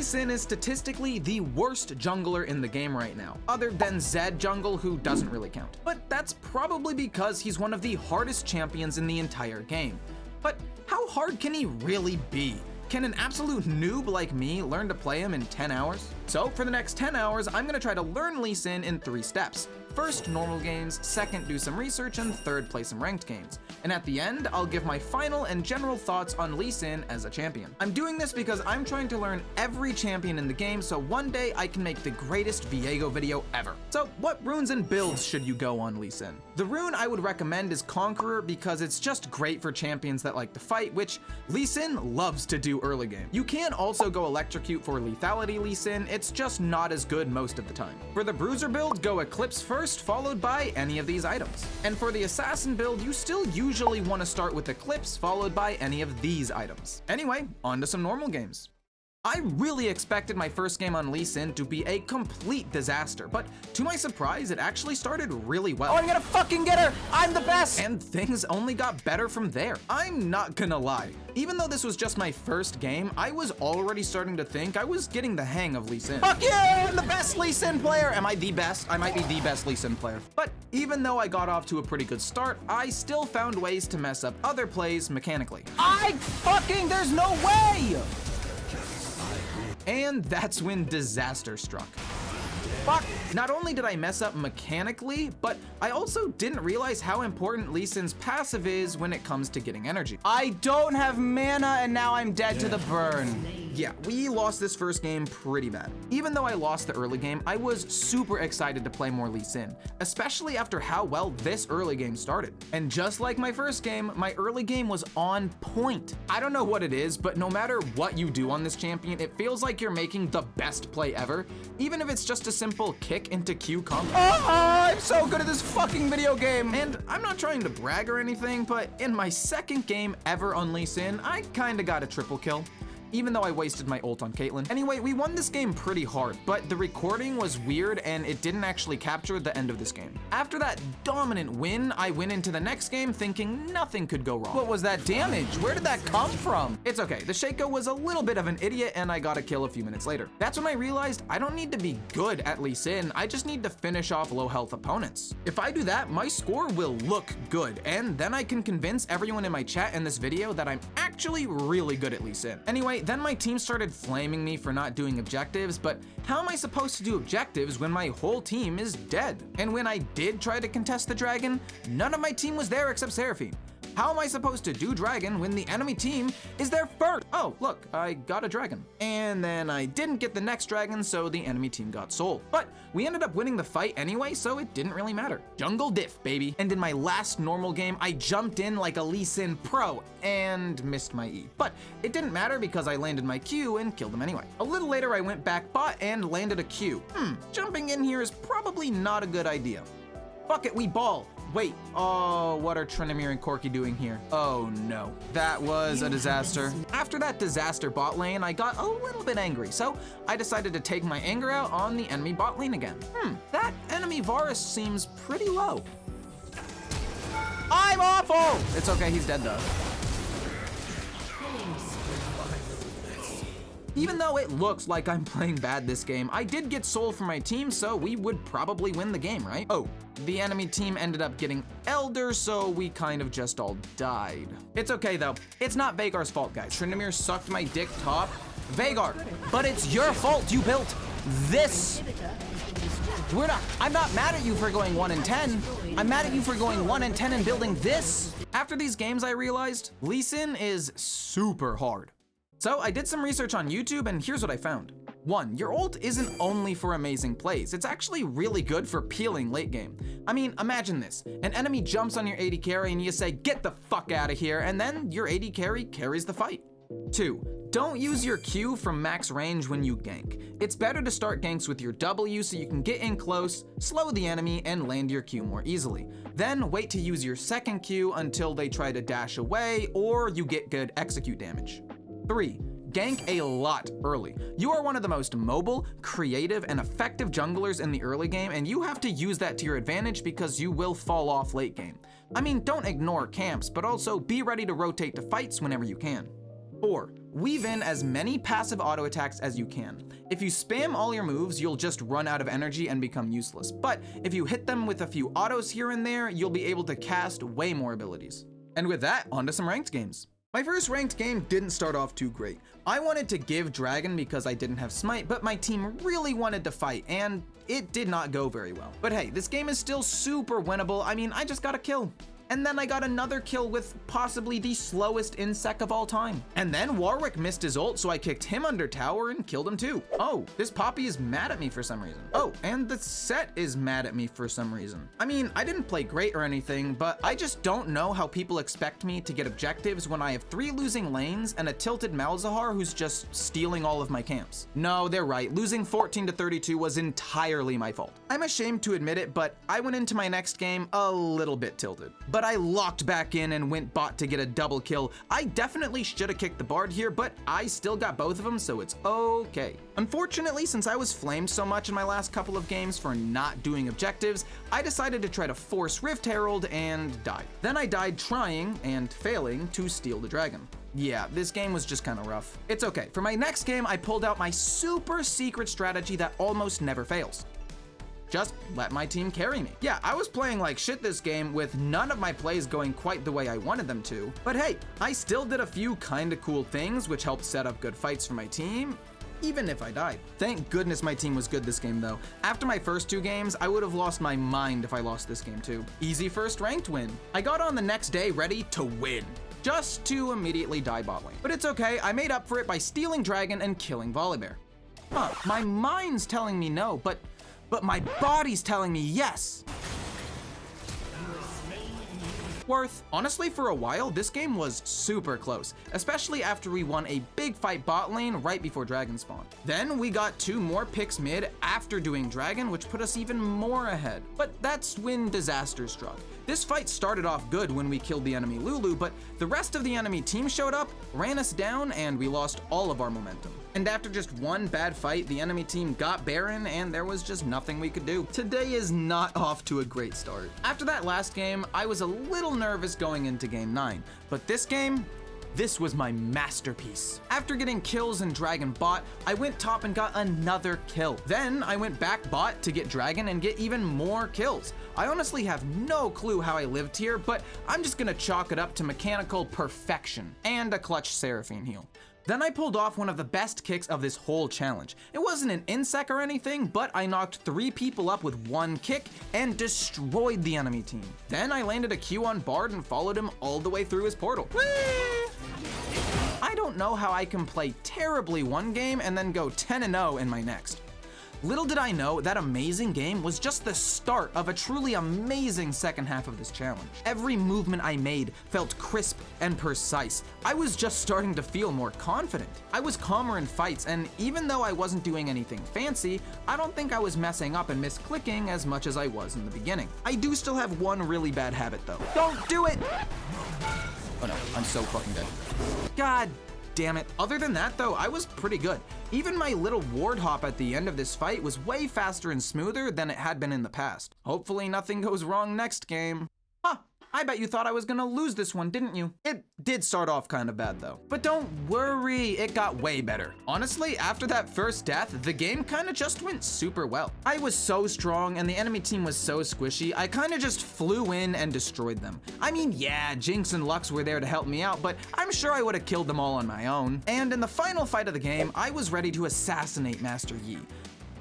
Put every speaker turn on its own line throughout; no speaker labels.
Lee Sin is statistically the worst jungler in the game right now, other than Zed Jungle, who doesn't really count. But that's probably because he's one of the hardest champions in the entire game. But how hard can he really be? Can an absolute noob like me learn to play him in 10 hours? So for the next 10 hours, I'm gonna try to learn Lee Sin in 3 steps. First, normal games, second, do some research, and third, play some ranked games. And at the end, I'll give my final and general thoughts on Lee Sin as a champion. I'm doing this because I'm trying to learn every champion in the game so one day I can make the greatest Viego video ever. So what runes and builds should you go on Lee Sin? The rune I would recommend is Conqueror because it's just great for champions that like to fight, which Lee Sin loves to do early game. You can also go Electrocute for lethality Lee Sin, it's just not as good most of the time. For the Bruiser build, go Eclipse first, followed by any of these items. And for the Assassin build, you still usually want to start with Eclipse, followed by any of these items. Anyway, on to some normal games. I really expected my first game on Lee Sin to be a complete disaster, but to my surprise, it actually started really well.
Oh, I'm gonna fucking get her! I'm the best!
And things only got better from there. I'm not gonna lie. Even though this was just my first game, I was already starting to think I was getting the hang of Lee Sin.
Fuck yeah! I'm the best Lee Sin player! Am I the best?
I might be the best Lee Sin player. But even though I got off to a pretty good start, I still found ways to mess up other plays mechanically.
There's no way!
And that's when disaster struck.
Fuck!
Not only did I mess up mechanically, but I also didn't realize how important Lee Sin's passive is when it comes to getting energy.
I don't have mana and now I'm dead to the burn.
Yeah, we lost this first game pretty bad. Even though I lost the early game, I was super excited to play more Lee Sin, especially after how well this early game started. And just like my first game, my early game was on point. I don't know what it is, but no matter what you do on this champion, it feels like you're making the best play ever, even if it's just a simple kick into Q combo.
I'm so good at this fucking video game!
And I'm not trying to brag or anything, but in my second game ever on Lee Sin, I kinda got a triple kill, even though I wasted my ult on Caitlyn. Anyway, we won this game pretty hard, but the recording was weird and it didn't actually capture the end of this game. After that dominant win, I went into the next game thinking nothing could go wrong.
What was that damage? Where did that come from?
It's okay, the Shaco was a little bit of an idiot and I got a kill a few minutes later. That's when I realized I don't need to be good at Lee Sin, I just need to finish off low health opponents. If I do that, my score will look good, and then I can convince everyone in my chat in this video that I'm actually really good at Lee Sin. Anyway, then my team started flaming me for not doing objectives, but how am I supposed to do objectives when my whole team is dead? And when I did try to contest the dragon, none of my team was there except Seraphine. How am I supposed to do dragon when the enemy team is there first? Oh, look, I got a dragon. And then I didn't get the next dragon, so the enemy team got soul. But we ended up winning the fight anyway, so it didn't really matter. Jungle diff, baby. And in my last normal game, I jumped in like a Lee Sin pro and missed my E. But it didn't matter because I landed my Q and killed him anyway. A little later, I went back bot and landed a Q. Jumping in here is probably not a good idea. Fuck it, we ball. Wait, oh, what are Tryndamere and Corki doing here? Oh no, that was a disaster. After that disaster bot lane, I got a little bit angry, so I decided to take my anger out on the enemy bot lane again. That enemy Varus seems pretty low.
I'm awful!
It's okay, he's dead though. Even though it looks like I'm playing bad this game, I did get soul for my team, so we would probably win the game, right? Oh, the enemy team ended up getting Elder, so we kind of just all died. It's okay though, it's not Veigar's fault, guys. Tryndamere sucked my dick top. Veigar, but it's your fault you built this. I'm not mad at you for going 1 in 10. I'm mad at you for going 1 in 10 and building this. After these games, I realized Lee Sin is super hard. So I did some research on YouTube and here's what I found. 1, your ult isn't only for amazing plays, it's actually really good for peeling late game. I mean, imagine this, an enemy jumps on your AD carry and you say, get the fuck out of here, and then your AD carry carries the fight. 2, don't use your Q from max range when you gank. It's better to start ganks with your W so you can get in close, slow the enemy, and land your Q more easily. Then wait to use your second Q until they try to dash away or you get good execute damage. 3, gank a lot early. You are one of the most mobile, creative, and effective junglers in the early game, and you have to use that to your advantage because you will fall off late game. I mean, don't ignore camps, but also be ready to rotate to fights whenever you can. 4, Weave in as many passive auto attacks as you can. If you spam all your moves, you'll just run out of energy and become useless. But if you hit them with a few autos here and there, you'll be able to cast way more abilities. And with that, onto some ranked games. My first ranked game didn't start off too great. I wanted to give Dragon because I didn't have Smite, but my team really wanted to fight, and it did not go very well. But hey, this game is still super winnable. I mean, I just got a kill. And then I got another kill with possibly the slowest insect of all time. And then Warwick missed his ult, so I kicked him under tower and killed him too. Oh, this Poppy is mad at me for some reason. Oh, and the set is mad at me for some reason. I mean, I didn't play great or anything, but I just don't know how people expect me to get objectives when I have 3 losing lanes and a tilted Malzahar who's just stealing all of my camps. No, they're right. Losing 14 to 32 was entirely my fault. I'm ashamed to admit it, but I went into my next game a little bit tilted. But I locked back in and went bot to get a double kill. I definitely should have kicked the Bard here, but I still got both of them, so it's okay. Unfortunately, since I was flamed so much in my last couple of games for not doing objectives, I decided to try to force Rift Herald and died. Then I died trying and failing to steal the dragon. Yeah, this game was just kind of rough. It's okay. For my next game, I pulled out my super secret strategy that almost never fails. Just let my team carry me. Yeah, I was playing like shit this game with none of my plays going quite the way I wanted them to, but hey, I still did a few kinda cool things which helped set up good fights for my team, even if I died. Thank goodness my team was good this game though. After my first 2 games, I would have lost my mind if I lost this game too. Easy first ranked win. I got on the next day ready to win, just to immediately die bot lane. But it's okay, I made up for it by stealing dragon and killing Volibear. Huh, my mind's telling me no, but my body's telling me yes. Worth. Honestly, for a while, this game was super close, especially after we won a big fight bot lane right before Dragon spawned. Then we got 2 more picks mid after doing Dragon, which put us even more ahead. But that's when disaster struck. This fight started off good when we killed the enemy Lulu, but the rest of the enemy team showed up, ran us down, and we lost all of our momentum. And after just one bad fight, the enemy team got Baron, and there was just nothing we could do. Today is not off to a great start. After that last game, I was a little nervous going into game 9, but this game, this was my masterpiece. After getting kills in Dragon bot, I went top and got another kill. Then I went back bot to get Dragon and get even more kills. I honestly have no clue how I lived here, but I'm just gonna chalk it up to mechanical perfection and a clutch Seraphine heal. Then I pulled off one of the best kicks of this whole challenge. It wasn't an insec or anything, but I knocked 3 people up with 1 kick and destroyed the enemy team. Then I landed a Q on Bard and followed him all the way through his portal. Whee! I don't know how I can play terribly one game and then go 10-0 in my next. Little did I know that amazing game was just the start of a truly amazing second half of this challenge. Every movement I made felt crisp and precise. I was just starting to feel more confident. I was calmer in fights, and even though I wasn't doing anything fancy, I don't think I was messing up and misclicking as much as I was in the beginning. I do still have one really bad habit though. Don't do it! Oh no, I'm so fucking dead. God damn it. Other than that though, I was pretty good. Even my little ward hop at the end of this fight was way faster and smoother than it had been in the past. Hopefully nothing goes wrong next game. Huh, I bet you thought I was gonna lose this one, didn't you? It did start off kind of bad though. But don't worry, it got way better. Honestly, after that first death, the game kind of just went super well. I was so strong and the enemy team was so squishy, I kind of just flew in and destroyed them. I mean, yeah, Jinx and Lux were there to help me out, but I'm sure I would have killed them all on my own. And in the final fight of the game, I was ready to assassinate Master Yi,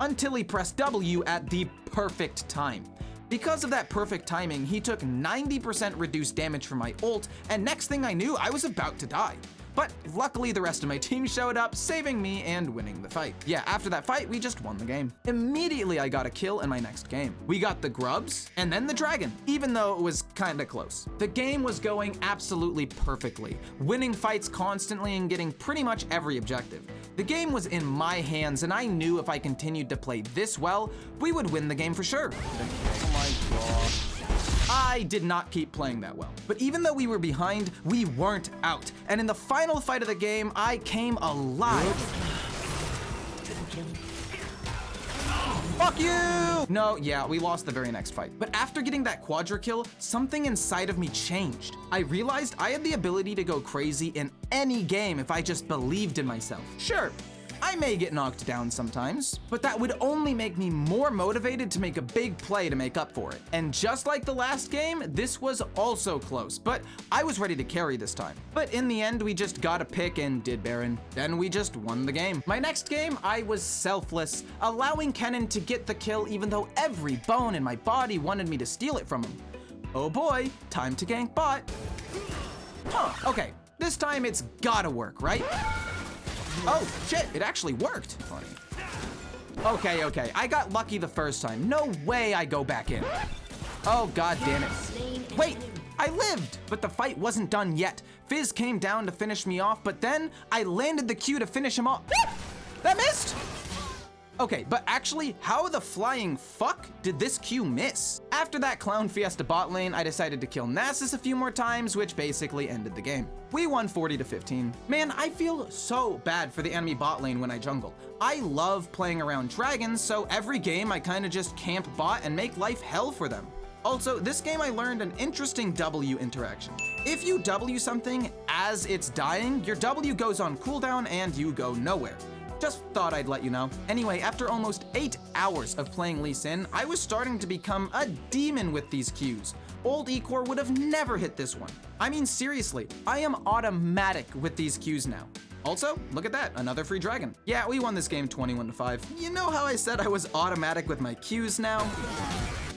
until he pressed W at the perfect time. Because of that perfect timing, he took 90% reduced damage from my ult, and next thing I knew, I was about to die. But luckily the rest of my team showed up, saving me and winning the fight. Yeah, after that fight, we just won the game. Immediately I got a kill in my next game. We got the grubs, and then the dragon, even though it was kinda close. The game was going absolutely perfectly, winning fights constantly and getting pretty much every objective. The game was in my hands, and I knew if I continued to play this well, we would win the game for sure. Oh my god. I did not keep playing that well. But even though we were behind, we weren't out. And in the final fight of the game, I came alive.
Fuck you!
No, yeah, we lost the very next fight. But after getting that quadra kill, something inside of me changed. I realized I had the ability to go crazy in any game if I just believed in myself. Sure, I may get knocked down sometimes, but that would only make me more motivated to make a big play to make up for it. And just like the last game, this was also close, but I was ready to carry this time. But in the end, we just got a pick and did Baron. Then we just won the game. My next game, I was selfless, allowing Kennen to get the kill even though every bone in my body wanted me to steal it from him. Oh boy, time to gank bot. Huh, okay, this time it's gotta work, right? Oh, shit, it actually worked. Funny. Okay, I got lucky the first time. No way I go back in. Oh, god damn it. Wait, I lived, but the fight wasn't done yet. Fizz came down to finish me off, but then I landed the Q to finish him off. That missed! Okay, but actually, how the flying fuck did this Q miss? After that Clown Fiesta bot lane, I decided to kill Nasus a few more times, which basically ended the game. We won 40-15. Man, I feel so bad for the enemy bot lane when I jungle. I love playing around dragons, so every game I kinda just camp bot and make life hell for them. Also, this game I learned an interesting W interaction. If you W something as it's dying, your W goes on cooldown and you go nowhere. Just thought I'd let you know. Anyway, after almost 8 hours of playing Lee Sin, I was starting to become a demon with these Qs. Old Ecor would have never hit this one. I mean, seriously, I am automatic with these Qs now. Also, look at that, another free dragon. Yeah, we won this game 21-5. You know how I said I was automatic with my Qs now?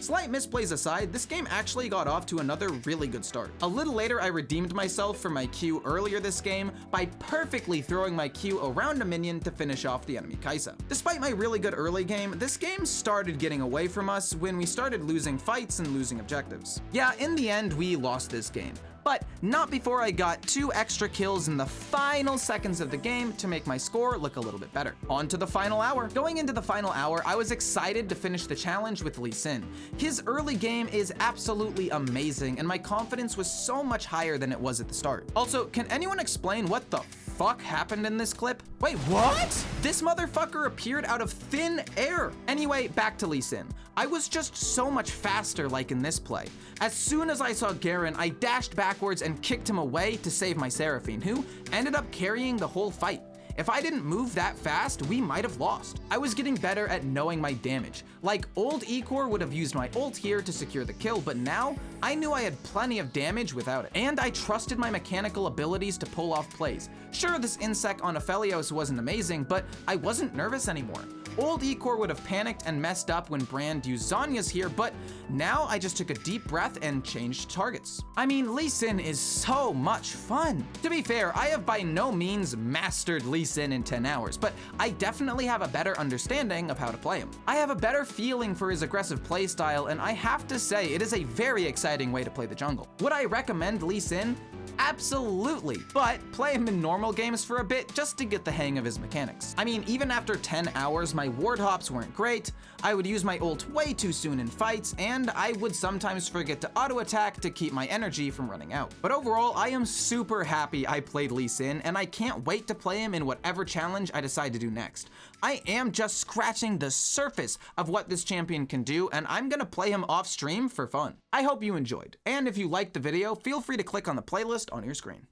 Slight misplays aside, this game actually got off to another really good start. A little later, I redeemed myself for my Q earlier this game by perfectly throwing my Q around a minion to finish off the enemy Kai'Sa. Despite my really good early game, this game started getting away from us when we started losing fights and losing objectives. Yeah, in the end, we lost this game. But not before I got 2 extra kills in the final seconds of the game to make my score look a little bit better. On to the final hour. Going into the final hour, I was excited to finish the challenge with Lee Sin. His early game is absolutely amazing, and my confidence was so much higher than it was at the start. Also, can anyone explain what the fuck happened in this clip? Wait, what? This motherfucker appeared out of thin air. Anyway, back to Lee Sin. I was just so much faster like in this play. As soon as I saw Garen, I dashed backwards and kicked him away to save my Seraphine, who ended up carrying the whole fight. If I didn't move that fast, we might have lost. I was getting better at knowing my damage. Like, old Ecor would have used my ult here to secure the kill, but now I knew I had plenty of damage without it. And I trusted my mechanical abilities to pull off plays. Sure, this insect on Aphelios wasn't amazing, but I wasn't nervous anymore. Old Ecor would have panicked and messed up when Brand used Zhonya's here, but now I just took a deep breath and changed targets. I mean, Lee Sin is so much fun. To be fair, I have by no means mastered Lee Sin in 10 hours, but I definitely have a better understanding of how to play him. I have a better feeling for his aggressive playstyle, and I have to say, it is a very exciting way to play the jungle. Would I recommend Lee Sin? Absolutely, but play him in normal games for a bit just to get the hang of his mechanics. I mean, even after 10 hours, my ward hops weren't great, I would use my ult way too soon in fights, and I would sometimes forget to auto-attack to keep my energy from running out. But overall, I am super happy I played Lee Sin, and I can't wait to play him in whatever challenge I decide to do next. I am just scratching the surface of what this champion can do, and I'm gonna play him off stream for fun. I hope you enjoyed, and if you liked the video, feel free to click on the playlist on your screen.